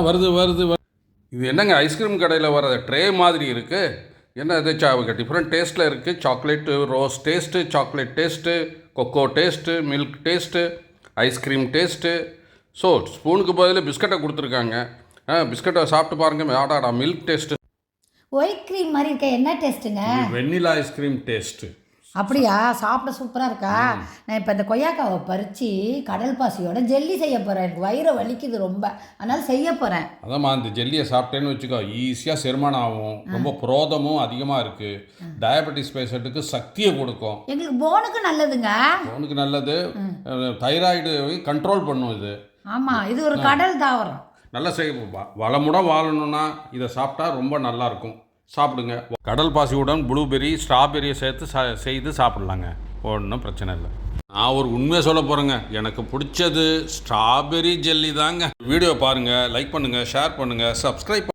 வருது வருது. இது என்னங்க ஐஸ்கிரீம் கடையில் வர ட்ரே மாதிரி இருக்குது? என்ன இது டிஃப்ரெண்ட் டேஸ்ட்டில் இருக்குது. Chocolate rose taste, chocolate taste, cocoa taste, milk taste, ice cream taste. So ஸ்பூனுக்கு பதில் பிஸ்கட்டை கொடுத்துருக்காங்க. பிஸ்கட்டை சாப்பிட்டு பாருங்கள். ஆடாடா, மில்க் டேஸ்ட்டு. ஒயிட் க்ரீம் மாதிரி இருக்க. என்ன டேஸ்ட்டுங்க? Vanilla ice cream taste. அப்படியா? சாப்பிட சூப்பராக இருக்கா? நான் இப்போ இந்த கொய்யாக்காவை பறித்து கடல் பாசியோட ஜெல்லி செய்ய போகிறேன். எனக்கு வயிறு வலிக்குது ரொம்ப, அதனால் செய்ய போகிறேன். அதாம்மா, இந்த ஜெல்லியை சாப்பிட்டேன்னு வச்சுக்கோ, ஈஸியாக செரிமானம் ஆகும். ரொம்ப புரோதமும் அதிகமாக இருக்குது. டயபெட்டிஸ் பேஷண்ட்டுக்கு சக்தியை கொடுக்கும். எங்களுக்கு போனுக்கு நல்லதுங்க. போனுக்கு நல்லது. தைராய்டு கண்ட்ரோல் பண்ணும் இது. ஆமாம், இது ஒரு கடல் தாவரம். நல்லா வளமுடன் வாழணும்னா இதை சாப்பிட்டா ரொம்ப நல்லாயிருக்கும். சாப்பிடுங்க. கடல் பாசியுடன் ப்ளூபெர்ரி, ஸ்ட்ராபெரியை சேர்த்து செய்து சாப்பிட்லாங்க. ஒன்றும் பிரச்சனை இல்லை. நான் ஒரு உண்மையை சொல்ல போகிறேங்க. எனக்கு பிடிச்சது ஸ்ட்ராபெரி ஜெல்லி தாங்க. வீடியோ பாருங்கள், லைக் பண்ணுங்கள், ஷேர் பண்ணுங்கள், சப்ஸ்கிரைப்